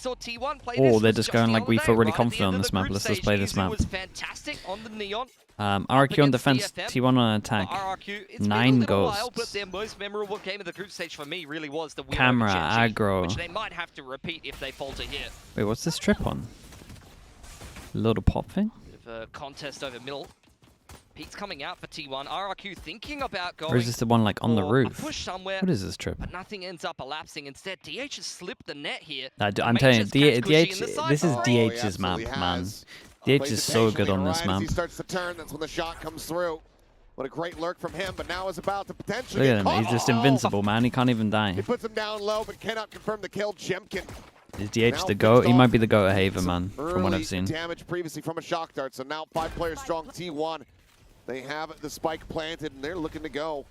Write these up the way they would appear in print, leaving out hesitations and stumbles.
saw T1 play Oh, this they're just going like, we feel really confident on at the this map. group Let's just stage. play this Izu map. was fantastic on the Neon. RRQ on against defense, DFM. T1 on attack. RRQ, it's 9 been a little while, but ghosts. their most memorable game of the group stage for me really was the win Camera, over Gen G, aggro. which they might have to repeat if they falter here. Wait, what's this trip on? Little pop thing? Bit of a contest over middle. Pete's coming out for T1. RRQ thinking about going. Or is this the one like on the for a roof? push somewhere, What is this trip? but nothing ends up elapsing. Instead, DH has slipped the net here. I'm telling you, DH, this is DH's map, man. DH is so good on this map. He starts to turn, that's when the shot comes through. What a great lurk from him, but now is about to potentially Look at him, he's just invincible, man. He can't even die. He puts him down low, but cannot confirm the kill. Jemkin. Is DH the GOAT? He might be the GOAT at Haven, man, from what I've seen. Damage previously from a shock dart, so now 5 players strong T1. They have the spike planted, and they're looking to go.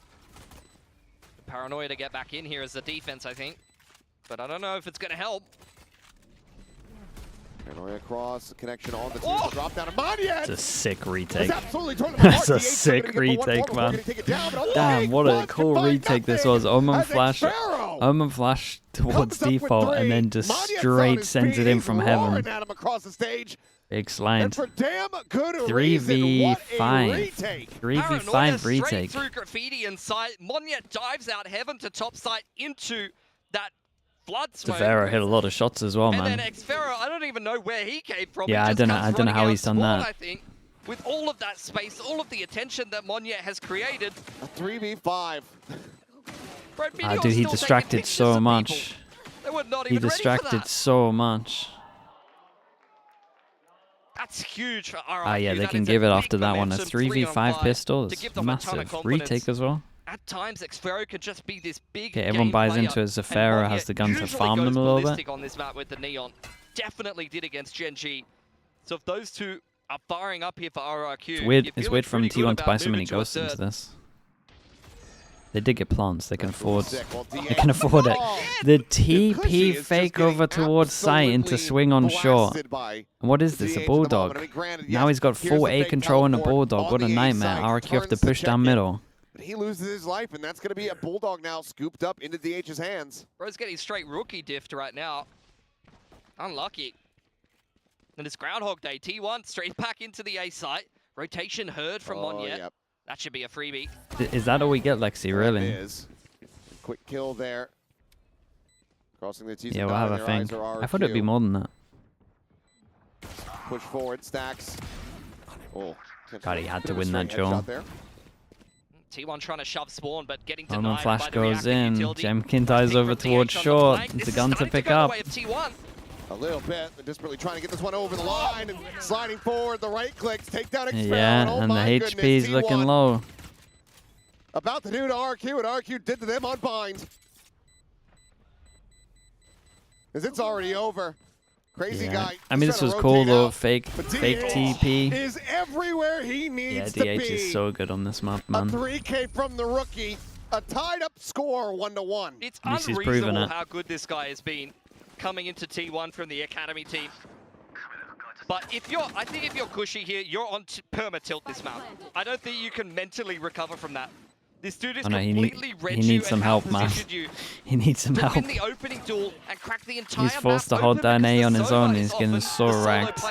Paranoia to get back in here as the defense, I think. But I don't know if it's going to help. Paranoia across, the connection on the team. Drop down to Monyet. It's a sick retake. That's That's a sick retake, man. Damn, what a cool retake this was. Omen flash towards default and then just straight sends it in from heaven. Big slide. 3v5. 3v5 retake. Straight through graffiti inside. Monyet dives out heaven to top side into that flood smoke. Devera hit a lot of shots as well, man. And then Xfero, I don't even know where he came from. Yeah, I don't know how he's done that. I think with all of that space, all of the attention that Monyet has created. A 3v5. Dude, he distracted so much. He distracted so much. That's huge for RRQ. Yeah, they can give it after that one. A 3v5 pistol is massive. Retake as well. At times, Xfero could just be this big. Okay, everyone buys into it. Zafera has the gun to farm them a little bit. On this map with the Neon. Definitely did against Gen G. So if those two are firing up here for RRQ, It's weird from T1 to buy so many ghosts into this. They did get plants. They can afford. They can afford it. The TP fake over towards site into swing on short. And what is this? A bulldog. Now he's got full A control and a bulldog. What a nightmare. RRQ have to push down middle. But he loses his life, and that's going to be a bulldog now scooped up into DH's hands. Bro's getting straight rookie diffed right now. Unlucky. And it's Groundhog Day. T1 straight back into the A site. Rotation heard from Monyet. Yep. That should be a freebie. Is that all we get, Lexi, really? It is. Quick kill there. Crossing the T's. Yeah, we'll have a thing. I thought it'd be more than that. Push forward, stacks. Oh, God, he had to win that duel. T1 trying to shove spawn, but getting denied. Omen flash by the goes in. utility. Jemkin dies over towards short. It's a gun to pick up. A little bit. They're desperately trying to get this one over the line and sliding forward. The right clicks take down Xfero. Yeah, and the HP's looking low. About to do to RQ, and RQ did to them on bind. Because it's already over. Crazy guy. I mean, this was cool though. Fake TP. Is everywhere he needs to be. Yeah, DH is so good on this map, man. A 3K from the rookie. A tied up score, 1-1. It's unreasonable how good this guy has been coming into T1 from the academy team. But I think if you're Cushy here, you're on perma tilt this map. I don't think you can mentally recover from that. This dude is completely read you. He needs some help, man. He needs some help. Win the opening duel and crack the entire He's forced to hold down A on his own. He's getting so wrecked.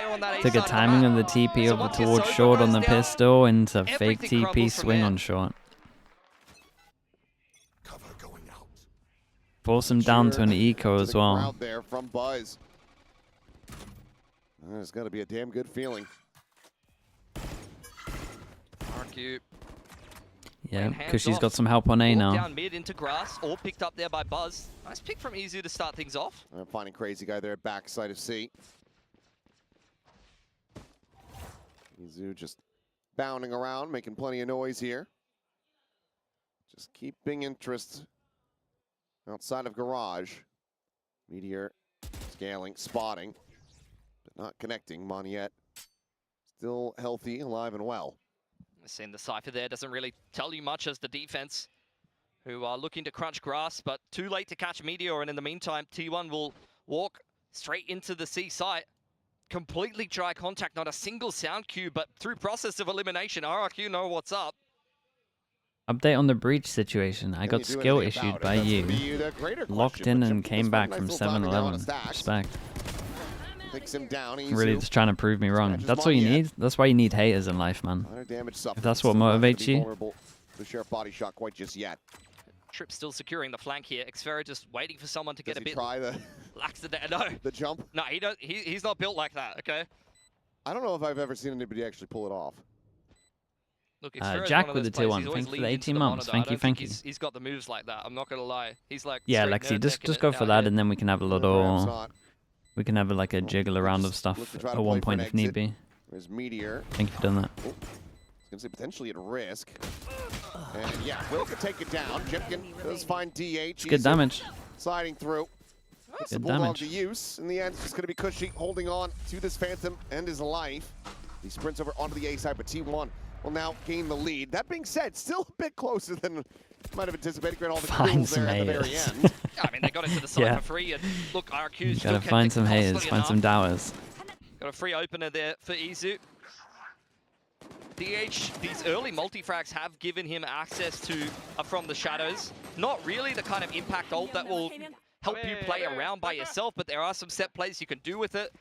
Took a timing of the TP over towards short on the pistol into fake TP swing on short. Force him down to an eco as well. There's got to be a damn good feeling. RQ. Yeah, because she's got some help on A now. Down mid into grass, all picked up there by Buzz. Nice pick from Izu to start things off. I'm finding crazy guy there, backside of C. Izu just bounding around, making plenty of noise here. Just keeping interest outside of garage. Meteor scaling, spotting, but not connecting. Monyet still healthy, alive and well. Seeing the Cypher there doesn't really tell you much as the defense, who are looking to crunch grass, but too late to catch Meteor, and in the meantime, T1 will walk straight into the C site. Completely dry contact, not a single sound cue, but through process of elimination, RRQ know what's up. Update on the breach situation. I got skill issued by you. Locked in and came back from 7-11. Respect. Takes him down. Really just trying to prove me wrong. That's what you need. That's why you need haters in life, man. If that's what motivates you. The Sheriff body shot quite just yet. Trip still securing the flank here. Xferra just waiting for someone to get a bit try the lax to no. The jump? No, he's not built like that, okay? I don't know if I've ever seen anybody actually pull it off. Look, Jack with the tier 1. Thank you for the 18 months. Thank you. He's got the moves like that. I'm not gonna lie. He's like Lexi, just go for that, and then we can have a little. We can have like a jiggle around of stuff at one point if need be. There's Meteor. Thank you for doing that. I was gonna say potentially at risk. And yeah, Will could take it down. Jimkin does find DH. It's good damage. Sliding through. Puts the Bulldog to use. In the end, it's just going to be Cushy holding on to this Phantom and his life. He sprints over onto the A side, but T1 will now gain the lead. That being said, still a bit closer than might have anticipated. Great, all the kills there at the very end. Yeah, I mean, they got into the side for free. And look, RRQ's gotta find some haters, find some doubters. Got a free opener there for Izu. DH, these early multi-frags have given him access to from the shadows. Not really the kind of impact ult that will help you play around by yourself, but there are some set plays you can do with it.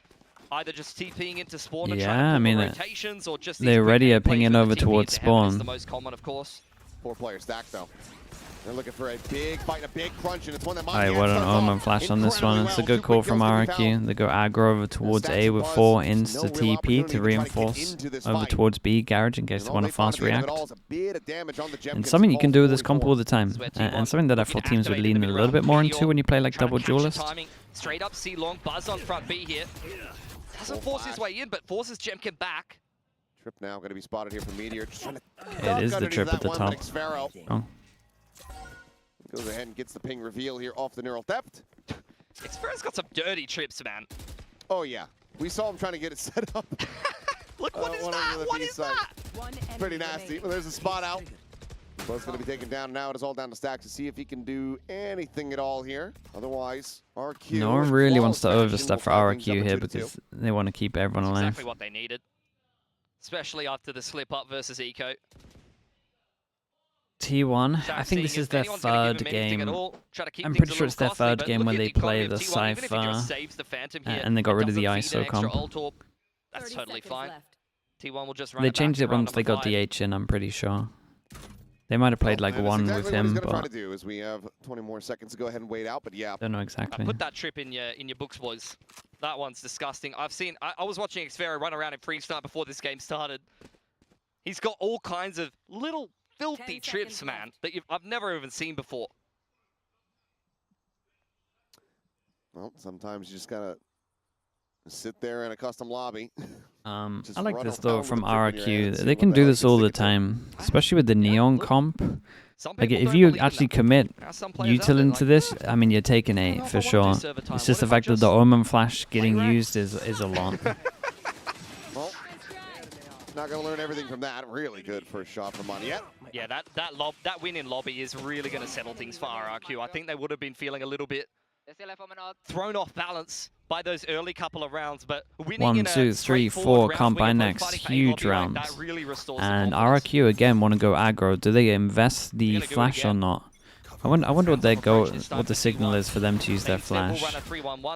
Either just TPing into spawn and trying to pull rotations, or just they already are pinging over towards spawn. Is the most common, of course. 4-player stack though. They're looking for a big fight, a big crunch, and it's one that might Alright, what an omen flash on this one. It's a good call from RRQ. They go aggro over towards A with 4 insta TP to reinforce over towards B garage in case they want to fast react. And something you can do with this comp all the time. And something that I thought teams would lean a little bit more into when you play like double duelist. Straight up C long, Buzz on front B here. Doesn't force his way in, but forces Jemkin back. Trip now going to be spotted here from Meteor. It is the trip at the top. Oh. Goes ahead and gets the ping reveal here off the neural theft. Xferra's got some dirty trips, man. Oh yeah, we saw him trying to get it set up. Look, what is that? What is that? Pretty nasty. Well, there's a spot out. Buzz going to be taken down now. It is all down to Stack to see if he can do anything at all here. Otherwise, RRQ. No one really wants to overstep for RRQ here because they want to keep everyone alive. Exactly what they needed, especially after the slip up versus Eco. T1, I think this is their third game. I'm pretty sure it's their third game when they play the Cypher, and they got rid of the ISO comp. That's totally fine. T1 will just run. They changed it once they got DH in, I'm pretty sure. They might have played like one with him, but try to do is we have 20 more seconds to go ahead and wait out, but yeah. Don't know exactly. Put that trip in your books, boys. That one's disgusting. I was watching Xferra run around in freestyle before this game started. He's got all kinds of little filthy trips, man, that I've never even seen before. Well, sometimes you just gotta sit there in a custom lobby. I like this though from RRQ. They can do this all the time, especially with the Neon comp. Like if you actually commit util into this, I mean you're taking A for sure. It's just the fact that the Omen flash getting used is a lot. Well, not gonna learn everything from that. Really good first shot from Moniette. Yeah, that win in lobby is really gonna settle things for RRQ. I think they would have been feeling a little bit thrown off balance by those early couple of rounds, but winning 1, 2, 3, 4 combine next, huge rounds. That really restores and RRQ again want to go aggro. Do they invest the flash or not? I wonder what the signal is for them to use their flash.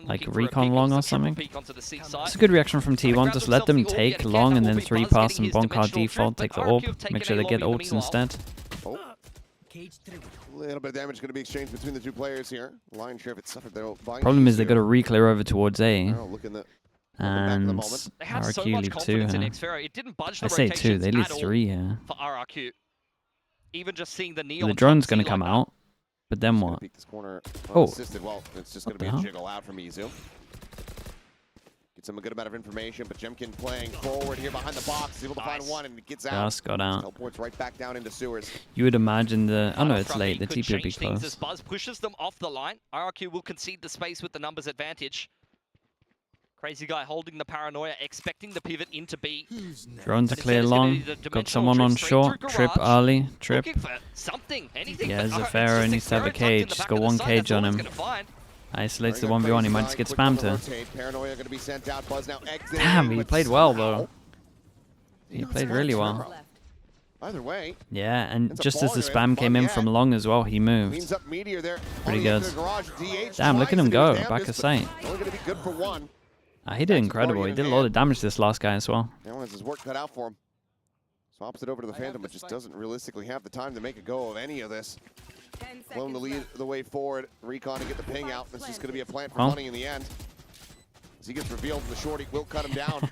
Like recon long or something? It's a good reaction from T1. Just let them take long and then 3 pass and Bonkar default, take the orb, make sure they get ults instead. Oh. A little bit of damage going to be exchanged between the two players here. Lion share if it suffered their problem is they got to re-clear over towards A. And RRQ lead 2 here. I say 2, they lead 3 here. For RRQ. Even just seeing the The drone's going to come out. But then what? Oh. Well, it's just going to be a jiggle out from Izu. Gets him a good amount of information, but Jemkin playing forward here behind the box. He's able to find one and gets out. Just got out. Teleports right back down into sewers. You would imagine the... Oh no, it's late. The TP will be close. As Buzz pushes them off the line. RRQ will concede the space with the numbers advantage. Crazy guy holding the paranoia, expecting the pivot into B. Drone to clear long. Got someone on short. Trip early. Trip. Yeah, Xferra needs to have a cage. He's got 1 cage on him. Isolates the 1v1. He might just get spammed here. Damn, he played well though. He played really well. Either way. Yeah, and just as the spam came in from long as well, he moved. Pretty good. Damn, look at him go. Back of sight. Only going to be good for 1. He did incredible. He did a lot of damage to this last guy as well. Now has his work cut out for him. Swaps it over to the Phantom, but just doesn't realistically have the time to make a go of any of this. Clone to lead the way forward. Recon to get the ping out. This is going to be a plant for money in the end. As he gets revealed, the shorty will cut him down.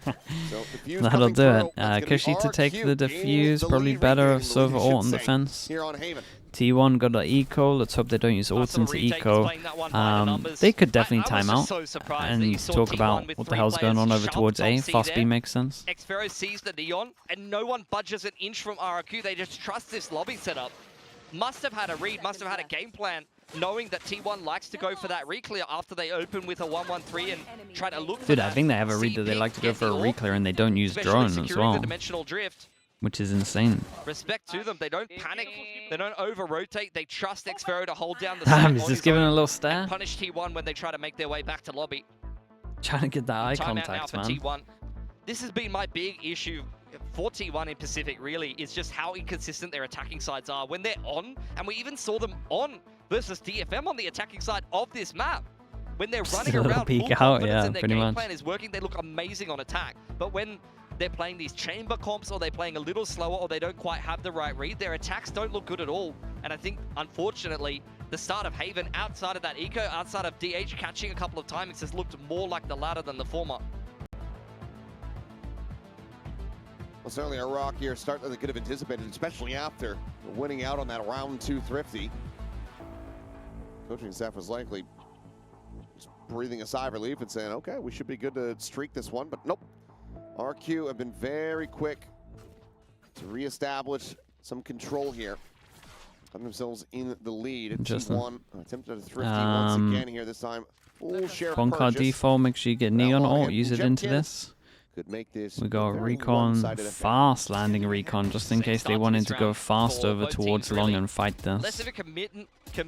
So defuse That'll do through. it. Cushy to take the defuse. Probably better Silver ult on defense. Here on Haven. T1 got an eco. Let's hope they don't use ults into eco. They could definitely time out and talk about what the hell's going on over towards A. Fast B makes sense. Xfero sees the Neon, and no one budges an inch from RRQ. They just trust this lobby setup. Must have had a read, must have had a game plan, knowing that T1 likes to go for that reclear after they open with a 1-1-3 and try to look for Dude, that. I think they have a read that they like to go for a reclear and they don't use drone as well, the dimensional drift. Which is insane. Respect to them. They don't panic. They don't over-rotate. They trust Xfero to hold down the Damn, is this giving a little stare? Punish T1 when they try to make their way back to lobby. Trying to get that eye Timeout contact, now for man. T1. This has been my big issue for T1 in Pacific, really, is just how inconsistent their attacking sides are. When they're on, and we even saw them on versus DFM on the attacking side of this map. When they're running around full confidence and their game plan is working, they look amazing on attack. But when they're playing these chamber comps, or they're playing a little slower, or they don't quite have the right read, their attacks don't look good at all. And I think, unfortunately, the start of Haven, outside of that eco, outside of DH catching a couple of timings, has looked more like the latter than the former. Well, certainly a rock here start that they could have anticipated, especially after winning out on that round 2 thrifty. Coaching staff was likely just breathing a sigh of relief and saying, okay, we should be good to streak this one, but nope. RQ have been very quick to reestablish some control here. Put themselves in the lead. T1 attempted a thrifty once again here, this time. Full share One card default, make sure you get Neon ult, use it into this. Could make this We got recon, fast landing recon, just in case they wanted to go fast over towards long and fight this.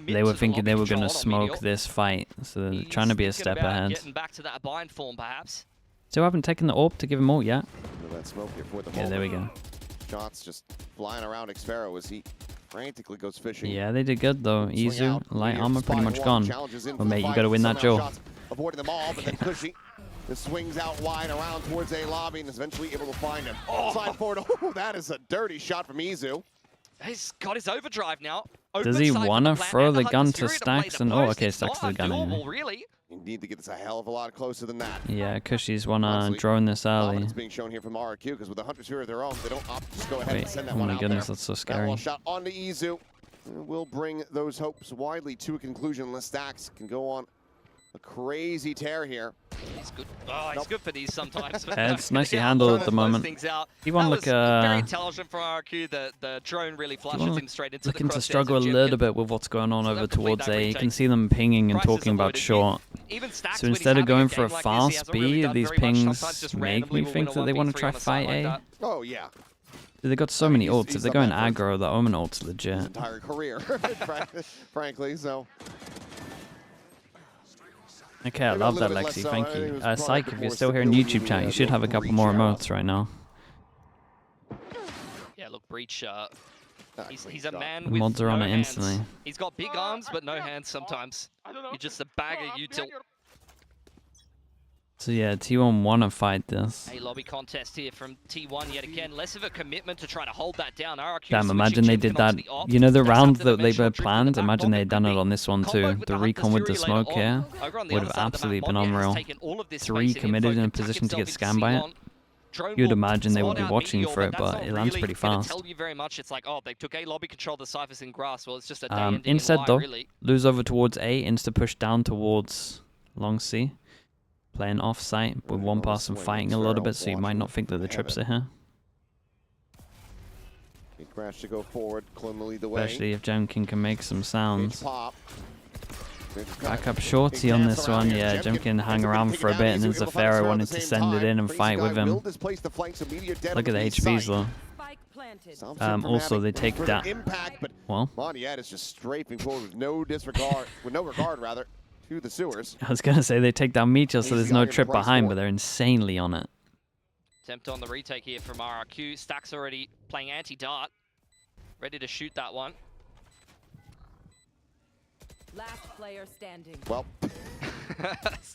They were thinking they were going to smoke this fight, so they're trying to be a step ahead. Getting back to that bind form, perhaps. Still haven't taken the orb to give him ult yet. Yeah, there we go. Shots just flying around Xfero as he frantically goes fishing. Yeah, they did good though. Izu, light armor pretty much gone. But mate, you got to win that duel. Avoiding them all, but then Cushy just swings out wide around towards A lobby and is eventually able to find him. Slide forward. Oh, that is a dirty shot from Izu. He's got his overdrive now. Does he want to throw the gun to Stacks? And oh, okay, Stacks to the gun anyway. Really. You need to get this a hell of a lot closer than that. Yeah, Cushies want to drone this early. It's being shown here from RRQ because with the Hunter Sphere of their own, they don't opt to just go ahead and send that one out. Oh my goodness, that's so scary. That shot onto Izu. Will bring those hopes widely to a conclusion unless Stacks can go on a crazy tear here. He's good. Oh, he's good for these sometimes. Yeah, it's nicely handled at the moment. He won't look very intelligent from RRQ. The drone really flushes him straight into the crosshairs. Looking to struggle a little bit with what's going on over towards A. You can see them pinging and talking about short. So instead of going for a fast B, these pings make me think that they want to try fight A. Oh yeah. They got so many ults. If they're going aggro, the Omen ult's legit. His entire career, frankly. So. Okay, I love that, Lexi. Thank you. Psych, if you're still here in YouTube chat, you should have a couple more emotes right now. Yeah, look, Breach. He's a man with mods are on no it hands. instantly. He's got big arms, but no hands sometimes. You're just a bag of util. So yeah, T1 want to fight this. A lobby contest here from T1 yet again. Less of a commitment to try to hold that down. RRQ Damn, imagine they did that. You know the round that they were planned? Imagine they had done it on this one too. The recon with the smoke here would have absolutely been unreal. 3 committed in a position to get scammed by it. You'd imagine they would be watching for it, but it lands pretty fast. Tell you very much. It's like, oh, they took A lobby control, the Cypher's in grass. Well, it's just a day instead though, lose over towards A, insta push down towards long C. Playing off-site with one person fighting a little bit, so you might not think that the trips are here. Crash to go forward, Clone will lead the way. Especially if Jemkin can make some sounds. Back up Shorty on this one. Yeah, Jemkin hang around for a bit, and then Zafiro wanted to send it in and fight with him. Look at the HPs though. Also, they take that. Well, Mondiet is just strafing forward with no disregard, with no regard rather. To the sewers. I was gonna say they take down Meteor, so there's no trip behind, but they're insanely on it. Attempt on the retake here from RRQ. Stack's already playing anti-dart, ready to shoot that one. Last player standing. Well,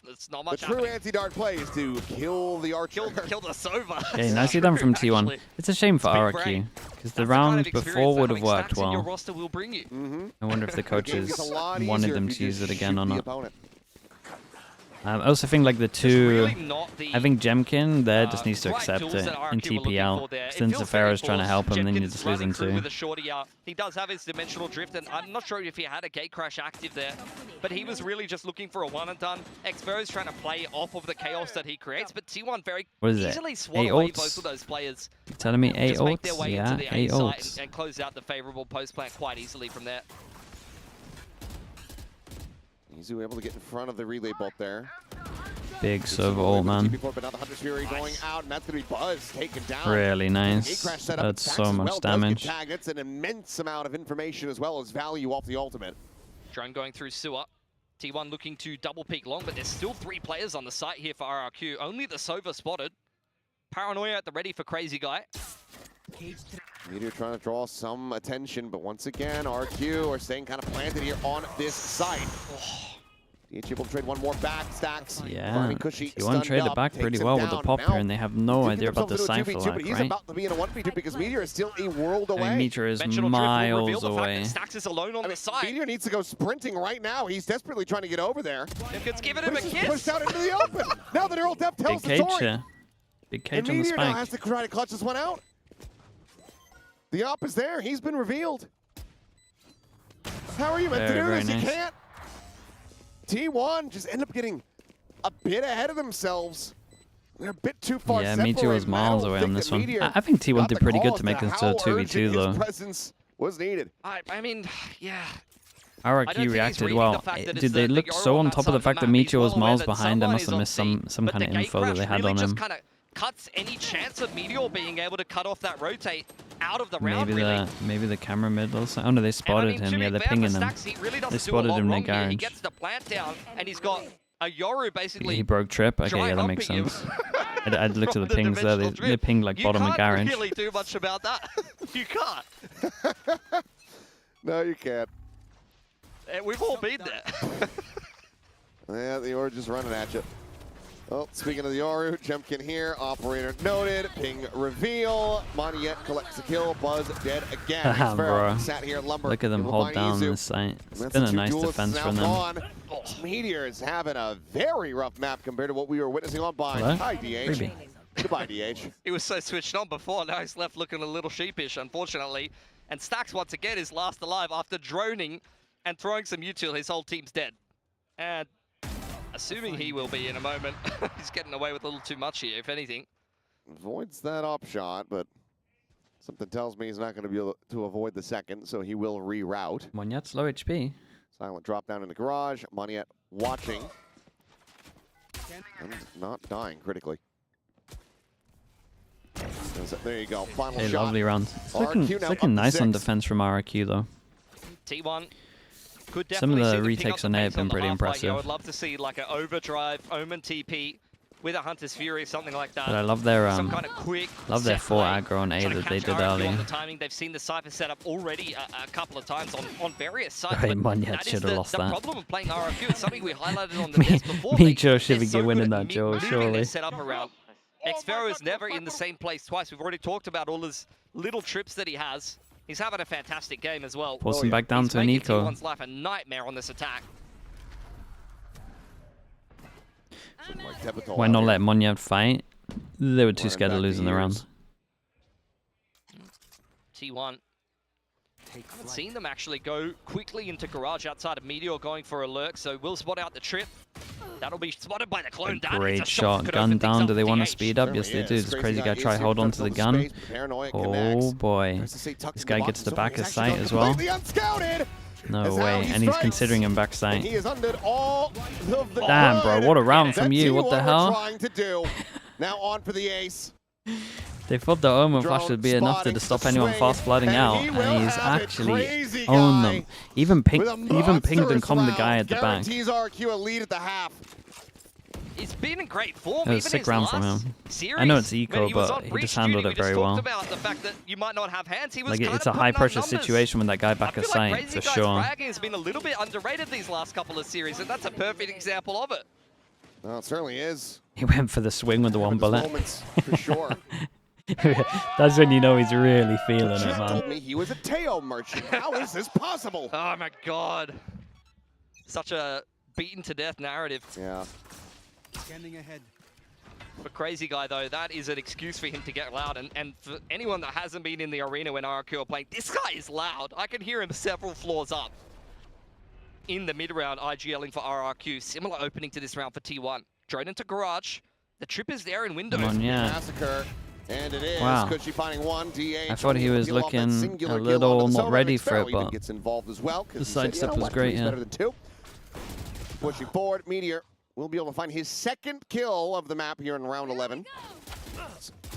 It's not much The true happening. anti-dart play is to kill the archer. Kill the Sova. Okay, nicely done from T1. Actually. It's a shame for It's big RRQ, brain. because the That's kind of rounds experience before that would have having worked stacks in your well. roster will bring you. I wonder if the coaches Gets a lot wanted easier them if to you use it just again shoot or the not. opponent. I also think like the It's two, really not the I think Jemkin there just needs to right accept tools it that RRQ in were looking TPL. for there. It Since feels very Zafira's trying to help him, then Jemkin you're is just running losing through two. with a shorty. He does have his dimensional drift, and I'm not sure if he had a gate crash active there, but he was really just looking for a one and done. Xvero's trying to play off of the chaos that he creates, but T1 very What is it? easily swat 8 away ults? both of those players. You telling me 8 Just make their ults? way Yeah, into the 8 A site ults. and close out the favorable post plant quite easily from there. Mizu able to get in front of the relay bolt there. Big server ult, man. Before, but now the Hunter's Fury going out, and that's going to be Buzz taken down. Really nice. Gate crash set up, That's Stacks so as much well, does get damage. tagged. That's an immense amount of information as well as value off the ultimate. Drone going through sewer. T1 looking to double peek long, but there's still 3 players on the site here for RRQ. Only the Sova spotted. Paranoia at the ready for Crazy Guy. Meteor trying to draw some attention, but once again, RQ are staying kind of planted here on this site. DH able to trade one more back, Stacks. Yeah, Finding Cushy T1 stunned traded up, back takes pretty him well with the down. pop Now, here, and they have no Meteor idea gets about the himself into a Cypher 2v2, lag, but he's right? about to be in a 1v2 because Meteor is still a world away. I mean, Meteor is Dimensional drift will reveal miles the fact away. that Stacks is alone on the side. Meteor needs to go sprinting right now. He's desperately trying to get over there. It's giving But him a he's just kiss. pushed out into the open. Now that Earl Depth Big tells the cage story. here. Big And cage on the Meteor now has spike. to try to clutch this one out. The op is there. He's been revealed. How are you meant to do Very this? You nice. can't. T1 just end up getting a bit ahead of themselves. They're a bit too far Yeah, separated. Meteor was and I miles don't away think on that this one. Meteor I think T1 got did the pretty good calls to make to this to a how 2v2 urgent though. his presence was needed. I mean, yeah. I don't think RRQ he's reacted reading well. the fact that Dude, it's they the looked Yoru so on on that top of side the of fact that map. He's Meteor was well aware miles that behind. They someone must is have on missed C, some but kind of the gate info that crash they had really on just him. kind of cuts any chance of Meteor being able to cut off that rotate out of the round. Maybe the camera mid also. Oh no, they spotted him. Yeah, they're pinging him. Really They spotted him in the He garage. gets the plant down, and he's got a Yoru basically. He broke trip. Okay, dry yeah, that makes humping you sense. I looked at from the pings there. dimensional They drift. pinged like bottom of You garage. can't really do much about that. You can't. No, you can't. We've all been there. Yeah, the Yoru just running at you. Well, speaking of the Yoru, Jemkin here, operator noted, ping reveal, Moniette collects the kill, Buzz dead again. Damn, bro. Sat here, lumber. Look at them hold down this site. It's been a nice defense from them. Meteor is having a very rough map compared to what we were witnessing on Bind. Hello? Hi, DH. Freebie. Goodbye, DH. He was so switched on before, now he's left looking a little sheepish, unfortunately. And Stacks, once again, is last alive after droning and throwing some util. His whole team's dead. And assuming he will be in a moment, he's getting away with a little too much here, if anything. Avoids that op shot, but something tells me he's not going to be able to avoid the second, so he will reroute. Moniette's low HP. Silent drop down in the garage. Moniette watching. And not dying critically. There you go. Final Hey, shot. lovely round. It's RRQ looking, now it's up looking to nice on 6. defense from RRQ though. T1 could Some of definitely the see them pick retakes up on the A pace have been on the pretty half-fight here. I impressive. would love to see like an overdrive, Omen TP with a Hunter's Fury, something like that. But I love their Some kind of quick love their set full play. aggro on A Trying to that they catch did RRQ earlier. on the timing. They've seen the Cypher set up already a couple of times on various sites. Right, but Moniette that is should have the lost that. problem of playing RRQ. It's something we highlighted on the Me- test before. me, They- Joe, should they're be so winning good that, at Joe, moving surely. their setup around. Xvero is never in the same place twice. We've already talked about all his little trips that he has. He's having a fantastic game as well. Forcing back down He's to an making eco. T1's life a nightmare on this attack. Like Tepitol Why out not here. let Moniette fight? They were too Running scared of back to losing the round. years. T1. Haven't seen them actually go quickly into garage outside of Meteor going for a lurk, so we'll spot out the trip. That'll be spotted by the clone. That is Great a shot. that could Gun open things down. up Do they for want to DH. speed up? Yes, they do. This crazy guy try hold on to the gun. Oh boy. This guy gets the back of sight as well. No way. And he's considering him back sight. He has undid all of the Damn, bro. What a round from that you. What the T1 were hell? trying to do. Now on for the ace. They thought the Omen Drone flash would be enough to spotting stop the anyone swing, fast flooding and out, he will and he's have it. actually Crazy owned guy them. Even pinged With a and monstrous conned the guy round, at the back. guarantees RRQ a lead at the half. He's been in great form. That was even sick his round from last him. Series, I know it's eco, when he was but on he breach just handled duty, it very we just well. talked about the fact that you might not have hands. He was Like kind it's of a high putting up pressure numbers. situation with that guy back I of feel like sight Crazy for Guy's sure. fragging has been a little bit underrated these last couple of series, and that's a perfect example of it. Well, it certainly is. He went for the swing with the one bullet. Moments, for sure. That's when you know he's really feeling it, Chip man. told me he was a Teo merchant. How is this possible? Oh my god. Such a beaten to death narrative. Yeah. Scanning ahead. For Crazy Guy though, that is an excuse for him to get loud. And for anyone that hasn't been in the arena when RRQ are playing, this guy is loud. I can hear him several floors up. In the mid-round, IGLing for RRQ. Similar opening to this round for T1. Drone into garage. The trip is there in window. Come on, yeah. Massacre. And it is. Wow. Could she finding one? DH. I thought he was looking a little not ready for it, but gets involved as well, the sidestep was great, yeah. Better than two. Pushing forward, Meteor will be able to find his second kill of the map here in round 11.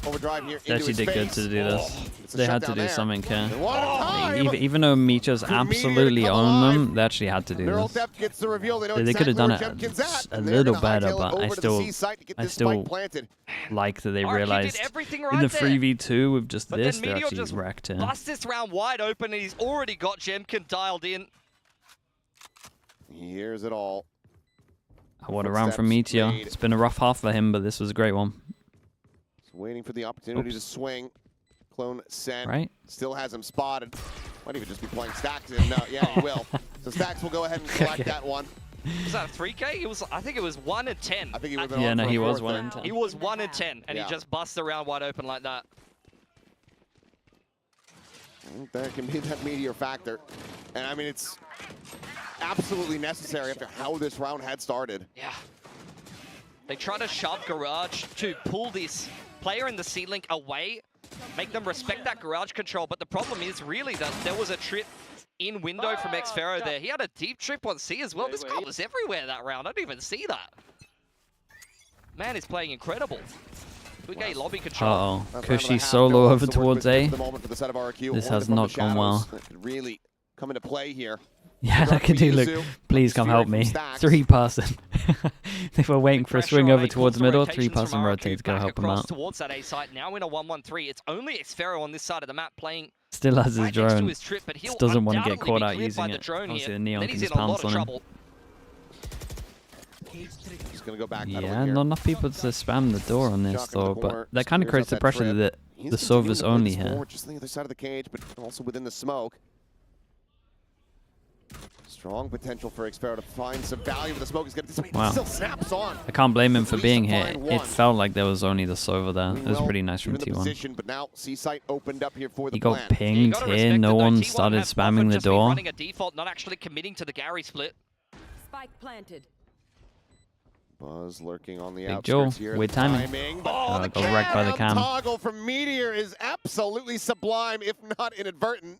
Overdrive here They actually into his did good face. to do this. They had to do something, And one at a time. Even though Meteors absolutely own them, they actually had to do Neural this. Depth gets the reveal. They know They exactly could have done where it Jemkin's at, a and they're little gonna better, hightail it but over I to the still C-site to get I this still spike planted. like that they RRQ realized did everything in the right there. 3v2 with just But this, then they're Meteor actually just wrecked here. busts this round wide open and he's already got Jemkin dialed in. He hears it all. What a round from Footsteps Meteor. made. It's been a rough half for him, but this was a great one. He's waiting for the opportunity to swing. Clone sent. Right? Still has him spotted. Might even just be playing Stacks. And yeah, he will. So Stacks will go ahead and collect that one. Was that a 3K? It was. I think it was 1 in 10. I think he would have been Yeah, on no, for a he was fourth 1 there. in 10. He was 1 in 10, and Yeah. he just busts the round wide open like that. I think there can be that Meteor factor. And I mean, it's absolutely necessary after how this round had started. Yeah. They try to shove Garage to pull this player in the C-Link away, make them respect that Garage control, but the problem is really that there was a trip in window from Xfero there. He had a deep trip on C as well. This guy was everywhere that round. I didn't even see that. Man is playing incredible. Good game lobby control. Uh-oh. Cushy solo over towards A. This This has not gone well. That could really come into play here. Yeah, that could do. Look, please come help me. 3 passing. They were waiting for a swing over towards middle. 3 passing rotates. Go help him out. Towards that A site. Now in a 1-1-3. It's only Xfero on this side of the map playing. Still has his right next to drone. his trip, but he'll Just doesn't want to get undoubtedly caught be out cleared using by the it. drone Obviously, here. the Neon Then can he's just in a lot pounce of on him. trouble. He's going to go back. Yeah, not enough people to spam the door on this though, but that kind of creates the pressure that the Sova's only here. Just on the other side of the cage, but also within the smoke. Strong potential for Xfero to find some value, but the smoke is going to Wow. still snaps on. I can't blame him for At being least here. find It one. felt like there was only the Sova there. It was Well, pretty nice from given the T1. position, but now C-site opened up here for the He got plant. pinged gotta here. respect No it, though. one T1 started have spamming often the just been door. running a default, not actually committing to the Gary split. Spike planted. Buzz lurking on the Big outskirts Joe, here. weird The timing. but the got wrecked by the cam. Toggle from Meteor is absolutely sublime, if not inadvertent.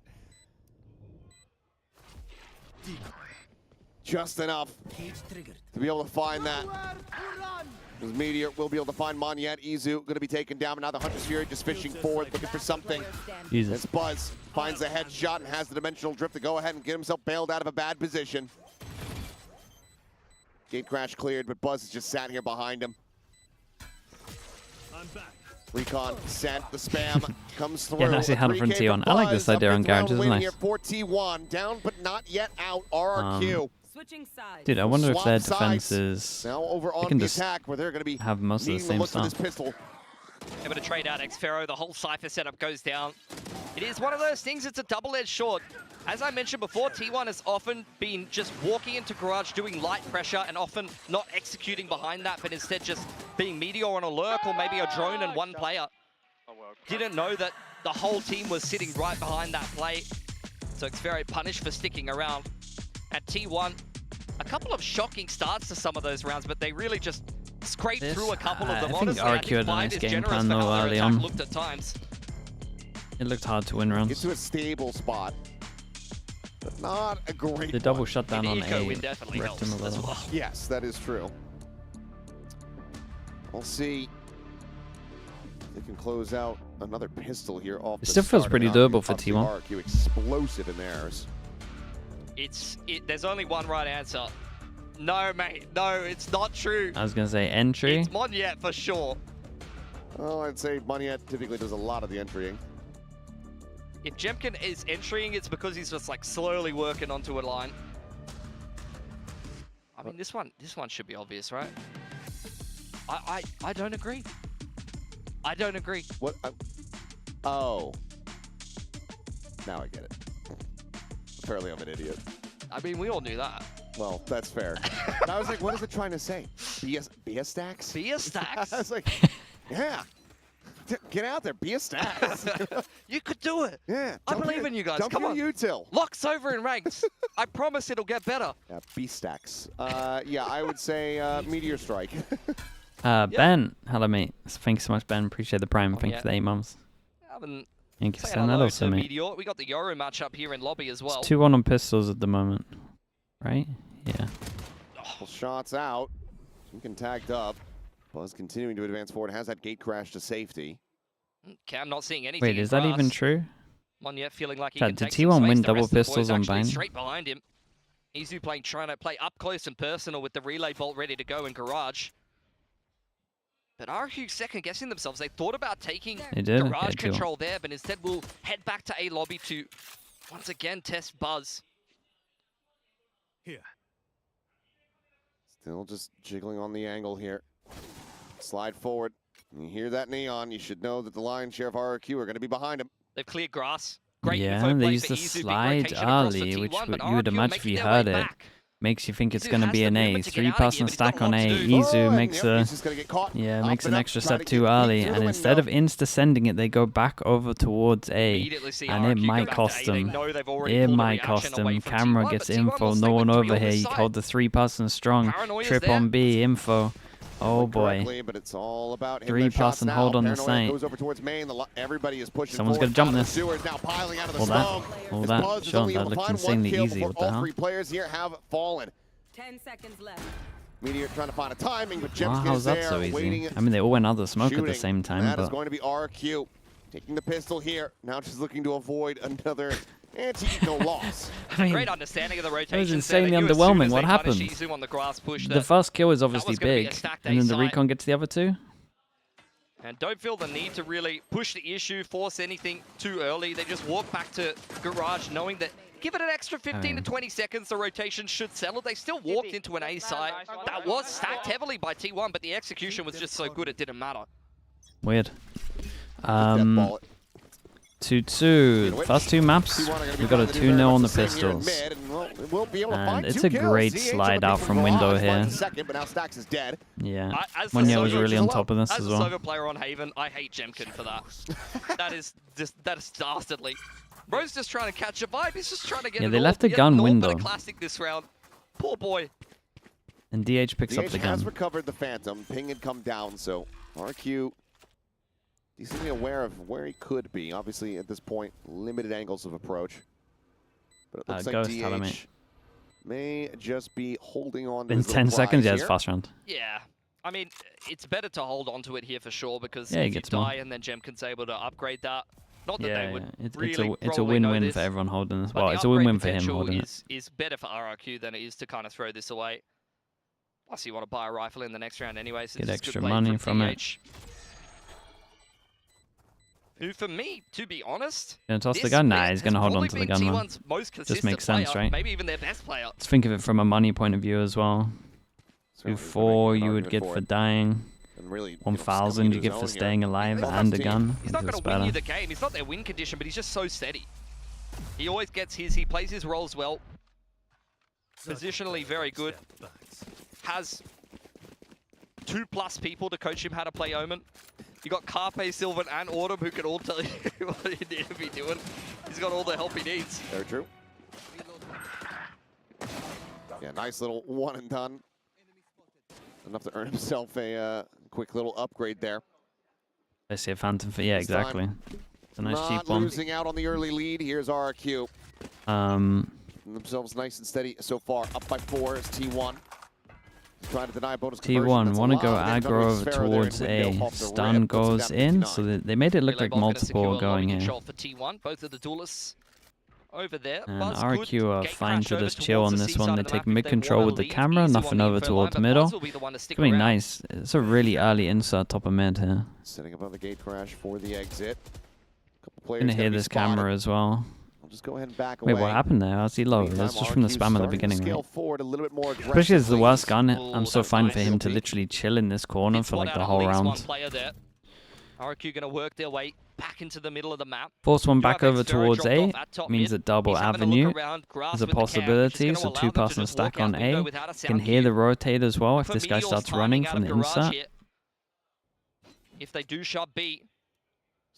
Just enough to be able to find that. As Meteor will be able to find Monyet. Izu going to be taken down, but now the Hunter's Fury just fishing forward, looking for something. Jesus. As Buzz finds a headshot and has the dimensional drift to go ahead and get himself bailed out of a bad position. Gate crash cleared, but Buzz is just sat here behind him. Recon sent, the spam comes through. Yeah, nicely handled from T1. I like this idea on garages, it's nice. Here for T1, down but not yet out, RRQ. Switching sides. Dude, I wonder if Swap their sides. defense is... Now over on can the just attack, where they're going to be have most of the needing to same look for this stuff. pistol. Able to trade out Xfero, the whole Cypher setup goes down. It is one of those things, it's a double-edged sword. As I mentioned before, T1 has often been just walking into Garage, doing light pressure, and often not executing behind that, but instead just being Meteor on a lurk, or maybe a drone and one player. Didn't know that the whole team was sitting right behind that play. So Xfero punished for sticking around. At T1, a couple of shocking starts to some of those rounds, but they really just scraped through a couple of them. I think Honestly, RRQ had a five nice is game generous plan for though how their early attack on. looked at times. It looked hard to win Get rounds. to a stable spot, but not a great The double one. shutdown on Eco A win definitely wrecked him a helps as little. well. Yes, that is true. We'll see. They can close out another pistol here off. It the still feels start. pretty Now, doable for obviously T1. RRQ explosive in theirs. There's only one right answer. No, mate. No, it's not true. I was going to say entry. It's Monyet for sure. Oh, I'd say Monyet typically does a lot of the entrying. If Jemkin is entering, it's because he's just like slowly working onto a line. I mean, this one should be obvious, right? I don't agree. I don't agree. What? Oh. Now I get it. Apparently I'm an idiot. I mean, we all knew that. Well, that's fair. And I was like, what is it trying to say? BS stacks? BS stacks? I was like, yeah. Get out there, BS stacks. You could do it. Yeah. I believe in you guys. Come on. util. Locks over in ranks. I promise it'll get better. Yeah, B stacks. Yeah, I would say Meteor Strike. Ben, hello mate. Thanks so much, Ben. Appreciate the prime. Thank you for the 8 months. Thank you for Say sending that hello also, to mate. Meteor. We got the Yoru matchup here in lobby as well. It's 2-1 on pistols at the moment, right? Yeah. Couple shots out. Lincoln tagged up. Buzz continuing to advance forward. Has that gate crash to safety. Cam not seeing anything. Wait, is that even true? Monyet feeling like he Chad, can did take some T1 space. win The double rest of the boys pistols on actually Bind? straight behind him. Izu trying to play up close and personal with the relay bolt ready to go in garage. But RRQ second guessing themselves. They thought about taking They did? garage Okay, cool. control there, but instead we'll head back to A lobby to once again test Buzz. Here. Still just jiggling on the angle here. Slide forward. You hear that neon, you should know that the lion's share of RRQ are going to be behind him. They've cleared grass. Great Yeah, info they play used for the Izu, big slide rotation across the early, which T1, but you would RRQ imagine if making you their heard way it. back. Makes you think it's Izu going to has be the an movement A. to get out of here, 3-person but he's got stack a on lot A. to do. Izu makes a... He's just gonna get caught. Yeah, Up makes and an up, extra try to step get too early, through and the instead of window. insta-sending it, they go back over towards A, Immediately see and it RRQ go might back to cost A. They them. know they've already It pulled a might reaction cost away them. from Camera T1, gets but T1 info, will stay no one with 3 over on here. this You side. called the 3-person strong. Paranoia's Trip there. on B, info. Oh boy. Correctly, but it's all about hitting their 3-person shots now. hold on the Paranoia site. goes over towards main. Everybody is pushing Someone's forward. gonna jump Out of the this. sewers now piling out of the Hold that. smoke. Hold As that. Buzz is Sean, only that able to looked find one insanely kill easy. before What the all hell? 3 players here have fallen. 10 seconds left. Meteor trying to find a timing, but Wow, Jemkin how's is that there so easy? waiting. I mean, they all went out of the smoke at the shooting. same time, That is but... going to be RRQ. Taking the pistol here. Now just looking to avoid another anti-eco loss. I mean, Great understanding of the rotation. insanely underwhelming. What happened? On the grass push the first kill is obviously was gonna be a big, stacked and then the A side. recon gets the other 2. And don't feel the need to really push the issue, force anything too early. They just walk back to garage knowing that give it an extra 15 to 20 seconds, the rotation should settle. They still walked into an A site. That was stacked heavily by T1, but the execution was just so good it didn't matter. Weird. Death ball it. 2-2. First 2 maps, we got a 2-0 on the pistols. And it's a great slide out from window here. Second, but now Stacks is dead. Yeah. As the Munya was Sova- really on top of this As as a well. Sova player on Haven, I hate Jemkin for that. that is dastardly. Bro's just trying to catch a vibe. He's just trying to get Yeah, it they all. left the Yet gun naught but window. a classic this round. Poor boy. And DH picks up DH the has gun. recovered the Phantom. Ping had come down, so RQ decently aware of where he could be. Obviously, at this point, limited angles of approach. But it looks like Ghost, hello, DH mate. may just be holding on to In his 10 little seconds, prize yeah, it's here. fast round. Yeah. I mean, it's better to hold on to it here for sure because Yeah, he if you gets more. die and then Jemkin's able to upgrade that, not that Yeah, they would yeah. It's really a probably know win-win this, for everyone holding this. but Well, the it's a upgrade win-win for him potential holding it. is better for RRQ than it is to kind of throw this away. Plus, you want to buy a rifle in the next round anyway, so Get it's just extra good play money from it. DH. Who, for me, to be honest, Gonna toss the this gun? Nah, split he's has gonna hold on probably to the been gun, man. T1's most consistent makes sense, player, right? Maybe even their best player. Let's think of it from a money point of view as well. Certainly he's 2-4 making an you would argument get for for it. dying. And really, 1,000 you get for staying alive and a gun. He's not going It's to win you better. the game. He's not their win condition, but he's just so steady. He always gets his. He plays his roles well. Positionally very good. Has 2+ people to coach him how to play Omen. You got Carpe, Sylvan, and Autumn who can all tell you what he need to be doing. He's got all the help he needs. Very true. Yeah, nice little one and done. Enough to earn himself a quick little upgrade there. I see a Phantom for... Yeah, This time, exactly. It's a nice Not cheap one. losing out on the early lead. Here's RRQ. Um, Themselves nice and steady so far. Up by 4 is T1. Trying to deny bonus conversion. T1 That's want to a go lot. There's aggro another over Sparrow there in towards window A. off the Stun rip, puts it goes down to in, 59. so they made it look Relay like Ball's gonna secure multiple lobby going here. control for T1. Both of the duelists over there. And Buzz RRQ good. are Gate fine crash to over just chill towards on the this C one. side They of the take map if mid they control wanna with the leave. camera, Easy nothing on the over info towards line, but middle. Buzz will be the one to It's stick gonna be around. nice. It's a really early insert top of mid here. Setting up on the gate crash for the exit. Couple players Gonna gotta hear be this spotted. camera as well. just go ahead and back Wait, away. what happened there? How's he low? That's just from the spam at the beginning, right? Especially as the Aggressively. worst gun, I'm so fine for him to literally chill in this corner for like the whole round. RRQ going to work their way back into the middle of the map. Force one Do back have over Xfero towards dropped A off at top means mid. a double He's having a avenue. look around, Grass There's a with the cam, which is possibility, gonna so allow two them to person just stack walk out on window A. without a Can sound hear the cue. rotate as well if For this guy Meteor's starts timing running out from of the Garage insert. here. If they do shot B,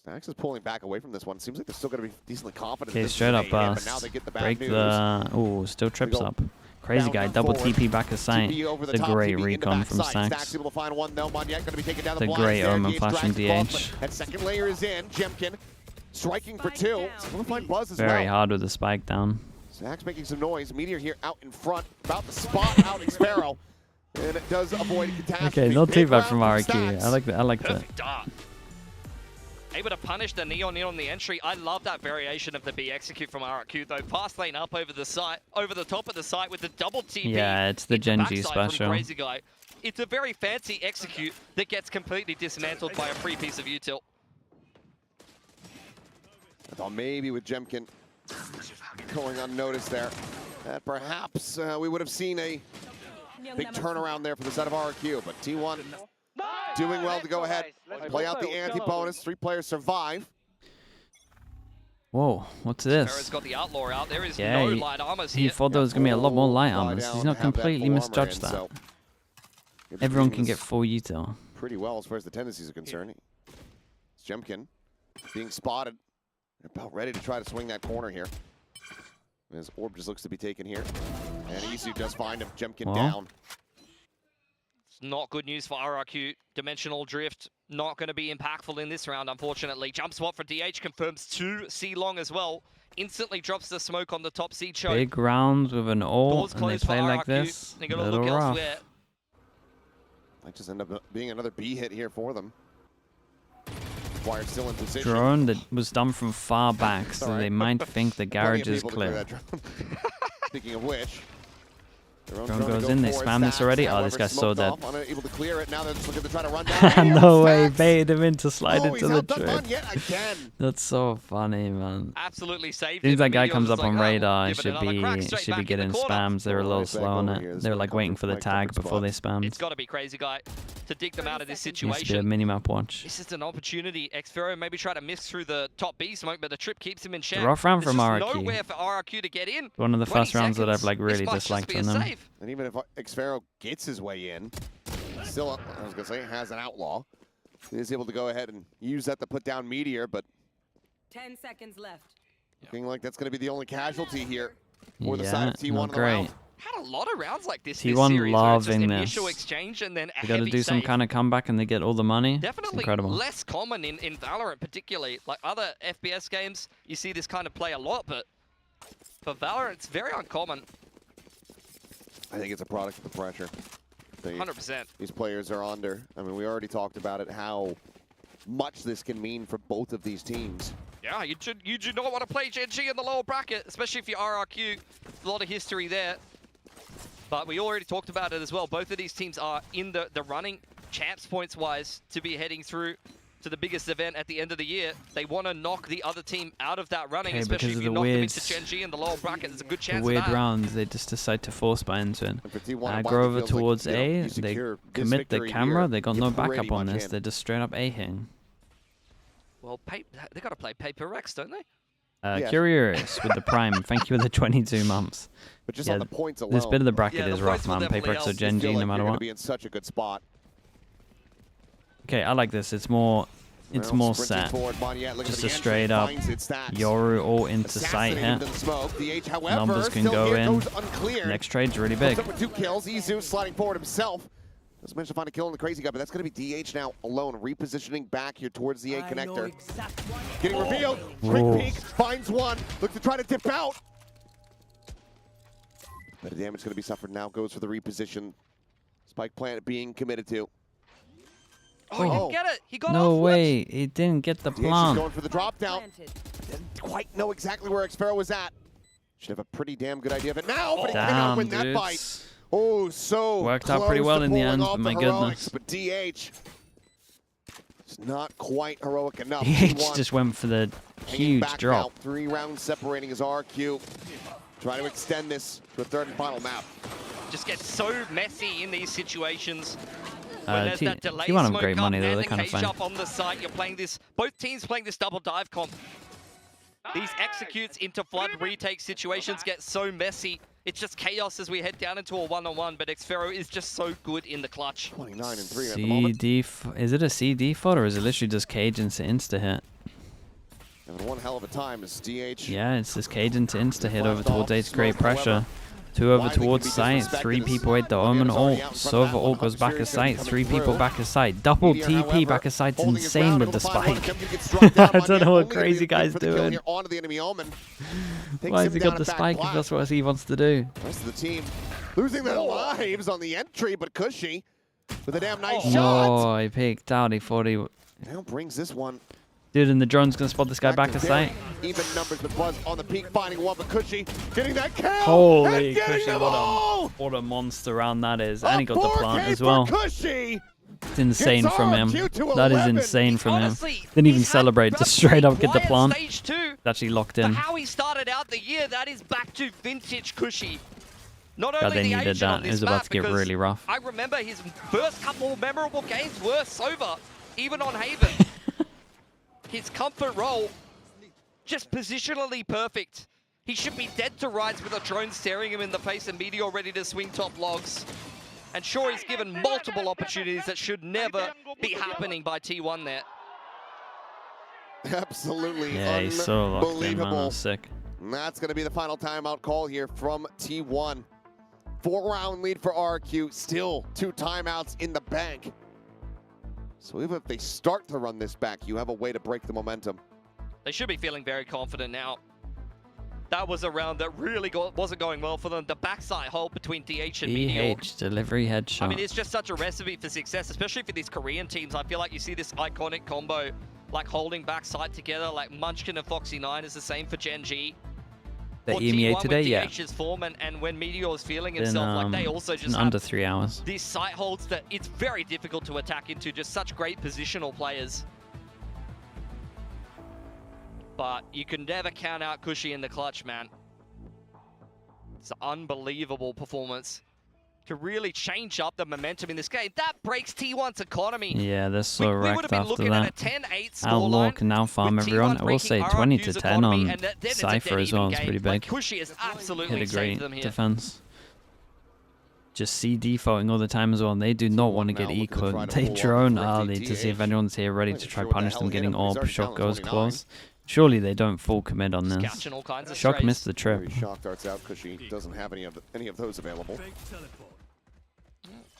Stax is pulling back away from this one. Seems like they're still going to be decently confident. Okay, this is straight an up A hit, but burst. now they get the bad Break news. the... Ooh, still trips go up. Crazy down guy, and double forward. TP back of sight. TP over the It's a top, great TP in the recon from backside. Stax. Stax able to find one though. Maniac going to be taken down the It's a blind great there. omen Gage flashing drags across, DH. but that second layer is in. Jemkin striking for two. Spike He's going to find Buzz as Very well. hard with the spike down. Stax making some noise. Meteor here out in front, about to spot out Xfero. And it does avoid a catastrophe. Okay, not too Big bad from round RRQ. Stax. I like that. I like that. perfect dart. Able to punish the neon in on the entry. I love that variation of the B execute from RRQ though. Fast lane up over the site, over the top of the site with the double TP. Yeah, it's the into Gen G backside from special. Crazy Guy. It's a very fancy execute that gets completely dismantled by a free piece of util. I thought maybe with Jemkin going unnoticed there, that perhaps we would have seen a big turnaround there for the side of RRQ, but T1 doing well to go ahead, play out the anti-bonus. 3 players survive. Whoa, what's Farah's this? got the outlaw out. There is Yeah, no he- light armors He here. thought there was going to be a lot more light armors. down He's to not have that completely full armor misjudged in, that. so Everyone can things get full util. pretty well as far as the tendencies are concerned. It's Jemkin being spotted. They're about ready to try to swing that corner here. His orb just looks to be taken here. And Izu does find him. Jemkin Well. down. It's not good news for RRQ. Dimensional drift not going to be impactful in this round, unfortunately. Jump spot for DH confirms 2 C long as well. Instantly drops the smoke on the top C choke. Big rounds with an ult, Doors and they closed for play like RRQ. this. They got to Little look rough. elsewhere. Might just end up being another B hit here for them. Wire still in position. Drone that was done from far back, so Alright. they might think the Plenty garage of is people to clear clear. that drone. Speaking of which, their own Drone drone to goes go in, they for it. spam this Stax, already. Oh, however, this guy's so smoked dead. off, unable to clear it. Now they're just looking to try to run down. No way, Stax. baited him in to slide Oh, into he's the outdone trip. yet again. That's so funny, man. Absolutely saved As soon as it. that guy Meteor's comes just up on like, "Oh, we'll radar, give it it should another crack be straight should be back in the getting corner." spams. They were a little Right back slow on over here. it. This They were is like comfort- waiting for the like tag comfort before they spot. spammed. It's got to be Crazy Guy to dig them out of this Needs to be a situation. mini-map watch. This is an opportunity. Xfero maybe try to miss through the top B smoke, but the trip keeps him in check. Rough round There's from just RRQ. nowhere for RRQ to get in. One of the 20 first rounds that I've seconds. like really This might just disliked be from a them. save. And even if Xfero gets his way in, still, I was going to say, has an outlaw. He is able to go ahead and use that to put down Meteor, but 10 seconds left. looking like that's going to be the only casualty here for the side Yeah, of T1 not in the great. round. Had a lot of rounds like this T1 this series, where it's just loving initial this. exchange and then a They got to heavy do some save. kind of comeback and they get all the money. It's Definitely incredible. less common in Valorant, particularly. Like other FPS games, you see this kind of play a lot, but for Valorant, it's very uncommon. I think it's a product of the pressure. 100%. These players are under. I mean, we already talked about it, how much this can mean for both of these teams. Yeah, you do not want to play Gen G in the lower bracket, especially if you're RRQ. A lot of history there. But we already talked about it as well. Both of these teams are in the running, champs points-wise, to be heading through to the biggest event at the end of the year. They want to knock the other team out of that running, Okay, especially because if of you the knock them weird into Gen G in the lower bracket. There's a good chance Weird of that. rounds, they just decide to force buy into it. And for T1, it Aggro widely over feels like, towards you know, A, you they secure this commit the victory camera, here, they got you're no pretty backup on much this, in. they're just straight up A-ing. Well, they got to play Paper Rex, don't they? Yes. Curious with the Prime, thank you for the 22 months. But just Yeah, on the points alone, This bit of the bracket Yeah, the is rough, points will man. definitely Paper X or help. Gen you G, feel no like matter you're going what. to be in such a good spot. Okay, I like this. It's more Well, more sprinting set. forward, Moniette looking Just for a the straight entry, up finds its Stax. Yoru all into sight Assassinated here. into the smoke. DH, however, Numbers can still go here, in. goes uncleared. Next trade's really Comes big. up with 2 kills. Izu sliding forward himself. Doesn't manage to find a kill on the Crazy Guy, but that's going to be DH now alone, repositioning back here towards the A connector. Getting revealed. Quick Whoa. peek, finds one. Look to try to dip out. But the damage going to be suffered now. Goes for the reposition. Spike plant being committed to. Oh, he didn't get it. He got No off. way, he didn't get the DH is plant. going for the drop down. Planted. Didn't quite know exactly where Xfero was at. Should have a pretty damn good idea of it now, but he cannot Damn, win that bite. dudes. Oh, so Worked out pretty close well to in the pulling end, off but my the heroics, goodness. But DH is not quite heroic enough. He T1 just went for the Huge drop. Now. 3 rounds separating his RRQ. Trying to extend this to a third and final map. Just gets so messy in these situations. T1 have great money though, they're kind of fine. Up on the site, you're playing this, both teams playing this double dive comp. These executes into flood retake situations get so messy. It's just chaos as we head down into a one-on-one, but Xfero is just so good in the clutch. 29 and 3 at the moment. Is it a CD fault or is it literally just cage into insta-hit? Having one hell of a time is DH. Yeah, it's just cage into insta-hit over towards 8's great pressure. 2 over towards site, 3 people hit the Omen ult. Sova ult goes back a site, 3 people back a site. Double TP back a site's insane with the spike. I don't know what crazy guy's doing. Why has he got the spike if that's what he wants to do? The rest of the team losing their lives on the entry, but Cushy with a damn nice shot. No, he peeked out, he thought he... Now brings this one. Dude, and the drone's gonna spot this guy back to site. Even numbers with Buzz on the peak, finding one, but Cushy getting that kill. Holy Cushy, what a monster round that is. And he got the plant as well. It's insane from him. That is insane from him. Didn't even celebrate, just straight up get the plant. It's actually locked in. How he started out the year, that is back to vintage Cushy. Not God, only they the needed action that. on It was this about map, to get really rough. I remember his first couple memorable games were Sova, even on Haven. His comfort role, just positionally perfect. He should be dead to rights with a drone staring him in the face and Meteor ready to swing top logs. And sure, he's given multiple opportunities that should never be happening by T1 there. Absolutely yeah, he's so locked in, man. unbelievable. Sick. And that's going to be the final timeout call here from T1. 4-round lead for RRQ, still 2 timeouts in the bank. So even if they start to run this back, you have a way to break the momentum. They should be feeling very confident now. That was a round that really wasn't going well for them. The backside hold between DH and Meteor. Delivery headshot. I mean, it's just such a recipe for success, especially for these Korean teams. I feel like you see this iconic combo, like holding backside together, like Munchkin and Foxy9 is the same for Gen G. The EMEA today, yeah. DH's form and when Meteor is feeling himself, like they also just under 3 hours. These site holds that it's very difficult to attack into, just such great positional players. But you can never count out Cushy in the clutch, man. It's an unbelievable performance to really change up the momentum in this game. That breaks T1's economy. Yeah, they're so wrecked after that. 10-8 Outlaw can now farm everyone. I will say 20 to 10 on Cypher as well. It's pretty big. Cushy is absolutely hit a great them here. defense. Just see defaulting all the time as well. And they do not want to get ecoed. They drone early to see if anyone's here ready to try punish them getting orb. Shock goes close. Surely they don't full commit on this. Shock missed the trip. Shock darts out. Cushy doesn't have any of those available.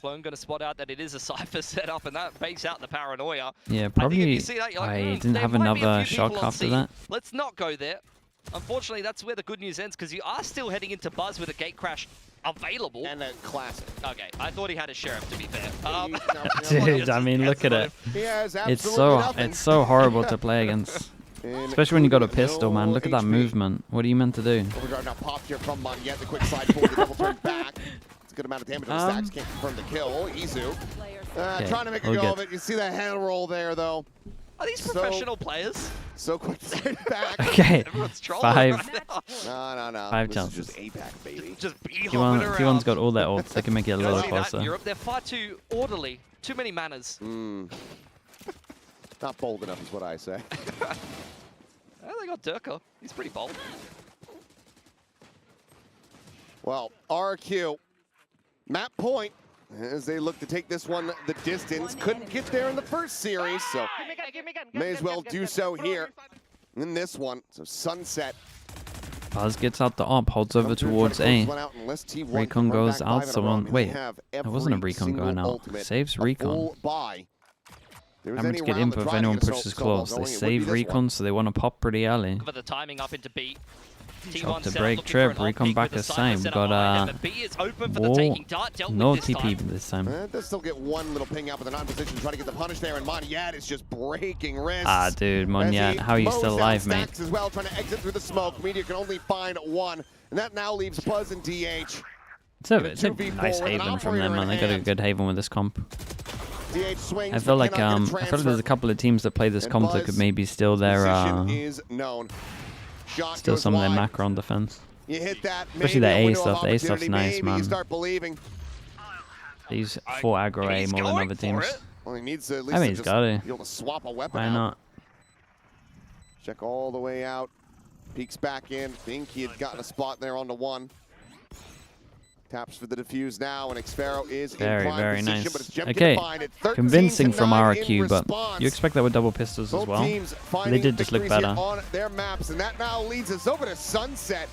Clone going to spot out that it is a Cypher setup, and that bakes out the paranoia. Yeah, probably. I didn't have another shock after that. Let's not go there. Unfortunately, that's where the good news ends, because you are still heading into Buzz with a gate crash available. And a classic. Okay, I thought he had a sheriff, to be fair. Dude, I mean, look at it. It's so horrible to play against. Especially when you got a pistol, man. Look at that movement. What are you meant to do? Overguard now popped here from Monyet. The quick slide forward, the double turn back. It's a good amount of damage on the stacks. Can't confirm the kill. Izu trying to make a go of it. You see that hand roll there, though. Are these professional players? So quick to get back. Okay. No. 5 this chances. is just APAC, baby. Just T1's got all their ults. They can make it a little closer. Europe, they're far too orderly. Too many manners. Not bold enough is what I say. Well, they got Durka. He's pretty bold. Well, RRQ, map point, as they look to take this one the distance. Couldn't get there in the first series, so may as well do so here in this one. So Sunset. Buzz gets out the op, holds over towards A. Recon goes out, someone... Wait, that wasn't a Recon going out. Saves Recon. Having to get info if anyone pushes close. They save Recon, so they want to pop pretty early. For the timing up into B. Shot to break trip, Recon back the same. Got wall, no TP this time. Does still get one little ping out, but they're not in position to try to get the punish there, and Monyet is just breaking wrists. Ah, dude, Monyet, how are you still alive, mate? As well, trying to exit through the smoke. Meteor can only find one, and that now leaves Buzz and DH. It's a nice Haven from them, man. They got a good Haven with this comp. DH swings, I feel like cannot get a there's a transfer. couple of teams that play this And comp that could Buzz, maybe steal Position their is known. Shot steal goes some of their wide. macro on defense. You hit that, Especially maybe the a A window of stuff. The A stuff's opportunity, nice, maybe man. You start believing. They use 4 aggro A He's more than going other for teams. it. Well, he needs to at I least mean, he's just got it. be able to swap a weapon Why out. not? Check all the way out. Peeks back in. Think he had gotten a spot there on the 1. Taps for the defuse now, and Xfero is Very, in prime very position, nice. but it's Jem Okay, gonna find it. 13 convincing to from 9 in RRQ, but response. you expect that with double pistols as Both well. teams They finding did just look victories here better. on their maps, and that now leads us over to Sunset.